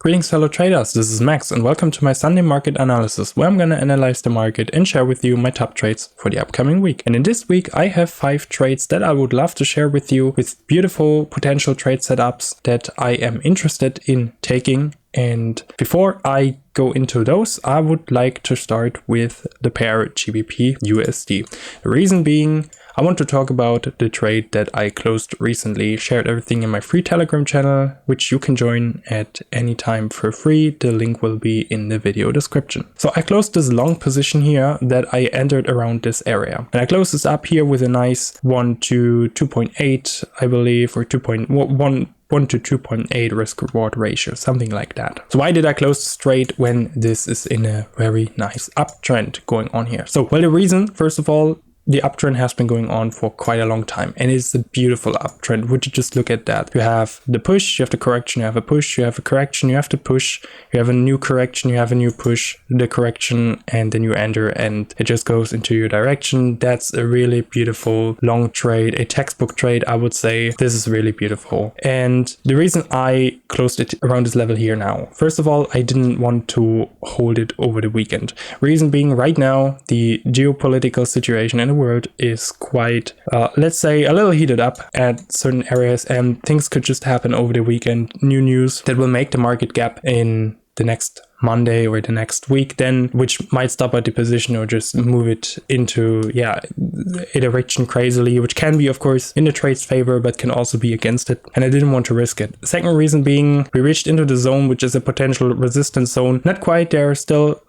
Greetings fellow traders, this is Max and welcome to my Sunday market analysis where I'm gonna analyze the market and share with you my top trades for the upcoming week. And in this week I have 5 trades that I would love to share with you with beautiful potential trade setups that I am interested in taking. And before I go into those, I would like to start with the pair GBP USD. The reason being, I want to talk about the trade that I closed recently, shared everything in my free Telegram channel, which you can join at any time for free. The link will be in the video description. So I closed this long position here that I entered around this area. And I closed this up here with a nice 1 to 2.8, I believe, or 1 to 2.8 risk reward ratio, something like that. So why did I close this trade when this is in a very nice uptrend going on here? So, well, the reason, first of all, the uptrend has been going on for quite a long time and it's a beautiful uptrend. Would you just look at that? You have the push, you have the correction, you have a push, you have a correction, you have the push, you have a new correction, you have a new push, the correction, and then you enter and it just goes into your direction. That's a really beautiful long trade, a textbook trade, I would say. This is really beautiful. And the reason I closed it around this level here now, first of all, I didn't want to hold it over the weekend. Reason being, right now, the geopolitical situation in the world is quite, let's say, a little heated up at certain areas, and things could just happen over the weekend. New news that will make the market gap in the next Monday or the next week then, which might stop at the position or just move it into a direction crazily, which can be of course in the trade's favor but can also be against it, and I didn't want to risk it. Second reason being, we reached into the zone, which is a potential resistance zone. Not quite there, still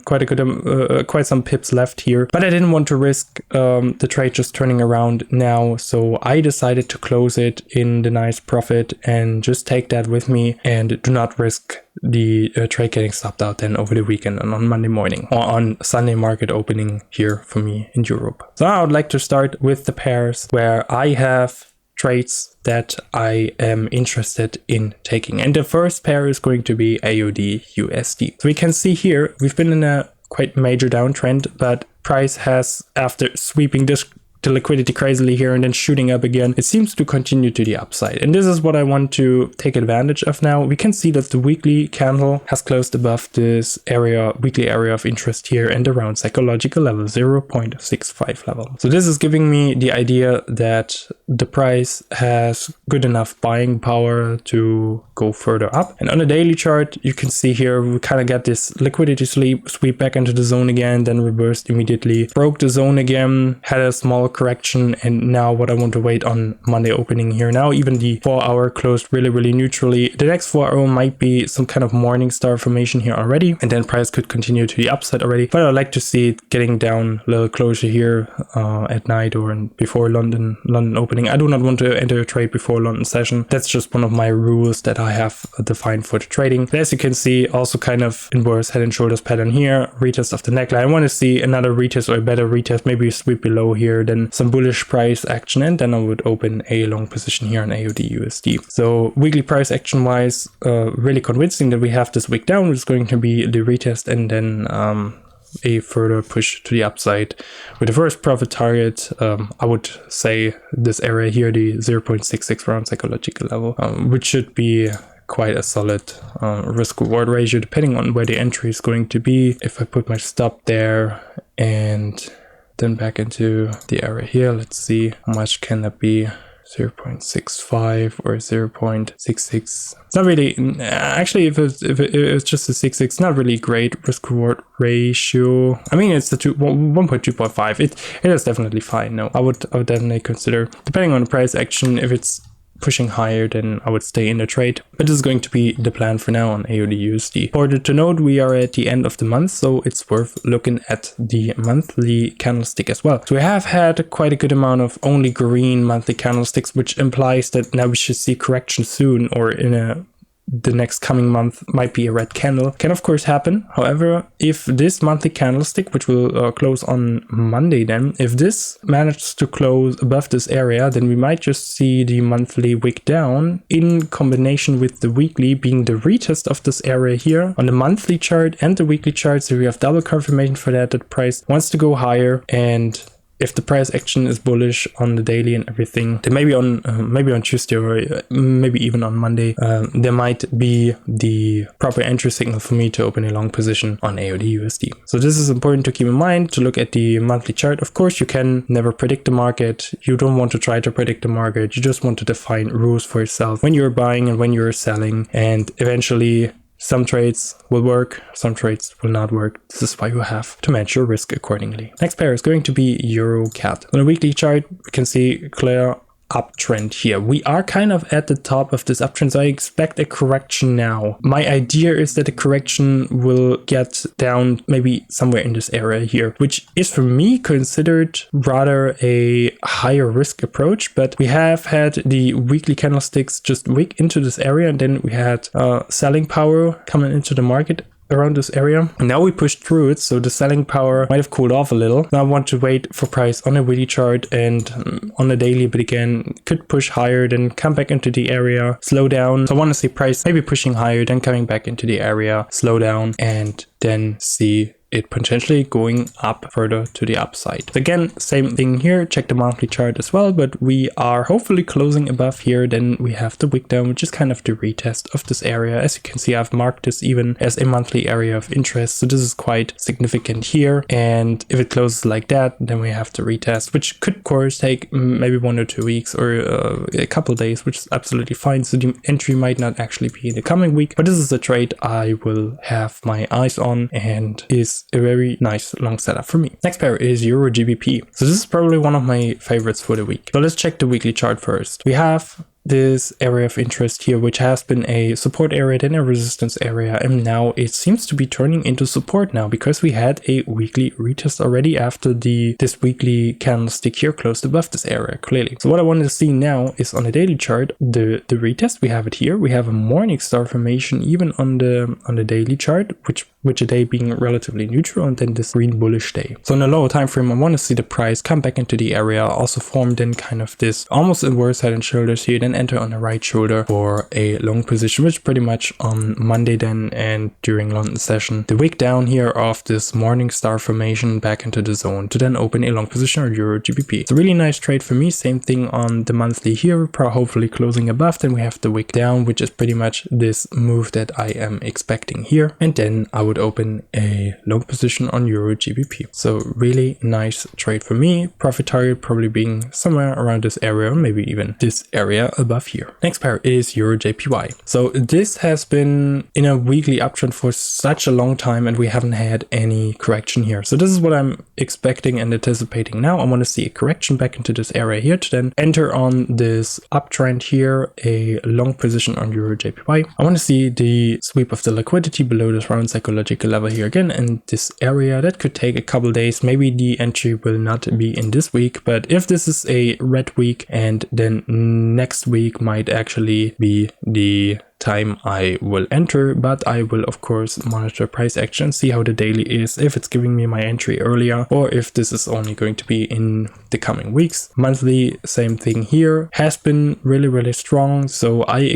quite some pips left here, but I didn't want to risk the trade just turning around now, so I decided to close it in the nice profit and just take that with me and do not risk the trade getting stopped out then over the weekend and on Monday morning or on Sunday market opening here for me in Europe. So I would like to start with the pairs where I have trades that I am interested in taking. And the first pair is going to be AUD USD. So we can see here, we've been in a quite major downtrend, but price has, after sweeping this the liquidity crazily here and then shooting up again, it seems to continue to the upside. And this is what I want to take advantage of now. We can see that the weekly candle has closed above this weekly area of interest here and around psychological level 0.65 level. So this is giving me the idea that the price has good enough buying power to go further up. And on the daily chart, you can see here, we kind of get this liquidity sweep back into the zone again, then reversed immediately, broke the zone again, had a small correction, and now what I want to wait on Monday opening here. Now even the 4-hour closed really neutrally. The next 4-hour might be some kind of morning star formation here already, and then price could continue to the upside already, but I'd like to see it getting down a little closer here at night or before London opening. I do not want to enter a trade before London session. That's just one of my rules that I have defined for the trading. But as you can see, also kind of inverse head and shoulders pattern here, retest of the neckline. I want to see another retest or a better retest, maybe a sweep below here, then some bullish price action, and then I would open a long position here on AUD USD. So weekly price action wise, really convincing that we have this wick down, which is going to be the retest and then a further push to the upside with the first profit target. I would say this area here, the 0.66 round psychological level, which should be quite a solid risk reward ratio depending on where the entry is going to be. If I put my stop there and then back into the area here, let's see how much can that be. 0.65 or 0.66. It's not really, actually, if it's just a 66, not really great risk reward ratio. I mean, it's the 1.2.5. It is definitely fine. No, I would definitely consider, depending on the price action, if it's pushing higher, then I would stay in the trade. But this is going to be the plan for now on AUD USD. Important to note, we are at the end of the month, so it's worth looking at the monthly candlestick as well. So we have had quite a good amount of only green monthly candlesticks, which implies that now we should see correction soon, or in the next coming month might be a red candle. Can of course happen. However, if this monthly candlestick, which will close on Monday then, if this manages to close above this area, then we might just see the monthly wick down in combination with the weekly being the retest of this area here on the monthly chart and the weekly chart. So we have double confirmation for that, that price wants to go higher, and if the price action is bullish on the daily and everything, then maybe on Tuesday or maybe even on Monday, there might be the proper entry signal for me to open a long position on AUD USD. So this is important to keep in mind, to look at the monthly chart. Of course, you can never predict the market. You don't want to try to predict the market. You just want to define rules for yourself when you're buying and when you're selling, and eventually some trades will work, some trades will not work. This is why you have to manage your risk accordingly. Next pair is going to be EURUSD. On a weekly chart, we can see clear uptrend here. We are kind of at the top of this uptrend, so I expect a correction now. My idea is that the correction will get down maybe somewhere in this area here, which is for me considered rather a higher risk approach. But we have had the weekly candlesticks just wick into this area, and then we had selling power coming into the market around this area. And now we pushed through it, so the selling power might have cooled off a little. Now I want to wait for price on a weekly chart and on a daily, but again, could push higher, then come back into the area, slow down. So I want to see price maybe pushing higher, then coming back into the area, slow down, and then see it potentially going up further to the upside. So again, same thing here, check the monthly chart as well, but we are hopefully closing above here. Then we have the wick down, which is kind of the retest of this area. As you can see, I've marked this even as a monthly area of interest, so this is quite significant here. And if it closes like that, then we have to retest, which could of course take maybe 1 or 2 weeks or a couple days, which is absolutely fine. So the entry might not actually be in the coming week, but this is a trade I will have my eyes on and is a very nice long setup for me. Next pair is Euro GBP. So this is probably one of my favorites for the week. So let's check the weekly chart first. We have this area of interest here, which has been a support area, then a resistance area, and now it seems to be turning into support now, because we had a weekly retest already after this weekly candlestick here closed above this area clearly. So what I want to see now is on a daily chart, the retest. We have it here. We have a morning star formation even on the daily chart, which a day being relatively neutral, and then this green bullish day. So in a lower time frame, I want to see the price come back into the area, also form then kind of this almost inverse head and shoulders here, then enter on the right shoulder for a long position, which pretty much on Monday then and during London session, the wick down here of this morning star formation back into the zone to then open a long position on Euro GBP. It's a really nice trade for me. Same thing on the monthly here, hopefully closing above. Then we have the wick down, which is pretty much this move that I am expecting here, and then I would open a long position on Euro GBP. So really nice trade for me. Profit target probably being somewhere around this area, or maybe even this area above here. Next pair is Euro JPY. So this has been in a weekly uptrend for such a long time, and we haven't had any correction here. So this is what I'm expecting and anticipating now. I want to see a correction back into this area here to then enter on this uptrend here, a long position on Euro JPY. I want to see the sweep of the liquidity below this round psychological level here again in this area. That could take a couple days. Maybe the entry will not be in this week, but if this is a red week, and then next week might actually be the time I will enter, but I will of course monitor price action, see how the daily is, if it's giving me my entry earlier, or if this is only going to be in the coming weeks. Monthly, same thing here, has been really strong, so I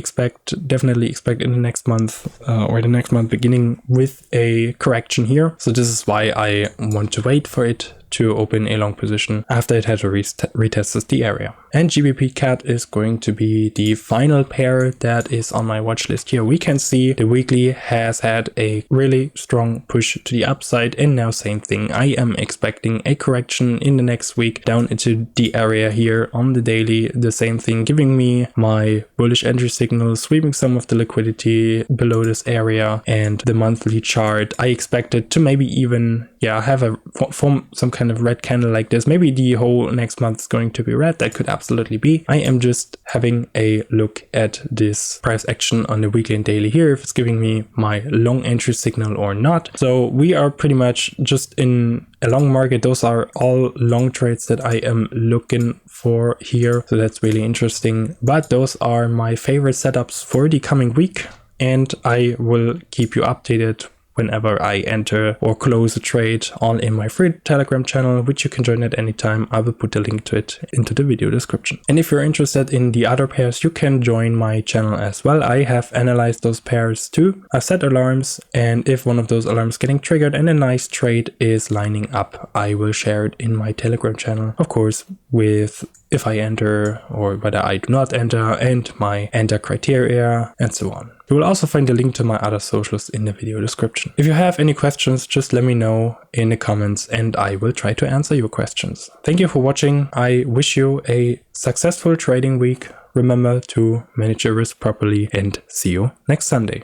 definitely expect in the next month or the next month beginning with a correction here. So this is why I want to wait for it to open a long position after it had to retest the area. And GBP CAD is going to be the final pair that is on my watch list here. We can see the weekly has had a really strong push to the upside, and now same thing. I am expecting a correction in the next week down into the area here on the daily. The same thing, giving me my bullish entry signal, sweeping some of the liquidity below this area, and the monthly chart I expected to maybe even have form some kind of red candle like this. Maybe the whole next month is going to be red. That could absolutely be. I am just having a look at this price action on the weekly and daily here, if it's giving me my long entry signal or not. So we are pretty much just in a long market. Those are all long trades that I am looking for here. So that's really interesting. But those are my favorite setups for the coming week, and I will keep you updated whenever I enter or close a trade, all in my free Telegram channel, which you can join at any time. I will put the link to it into the video description. And if you're interested in the other pairs, you can join my channel as well. I have analyzed those pairs too. I set alarms, and if one of those alarms getting triggered and a nice trade is lining up, I will share it in my Telegram channel, of course, with if I enter or whether I do not enter and my enter criteria and so on. You will also find the link to my other socials in the video description. If you have any questions, just let me know in the comments and I will try to answer your questions. Thank you for watching. I wish you a successful trading week. Remember to manage your risk properly and see you next Sunday.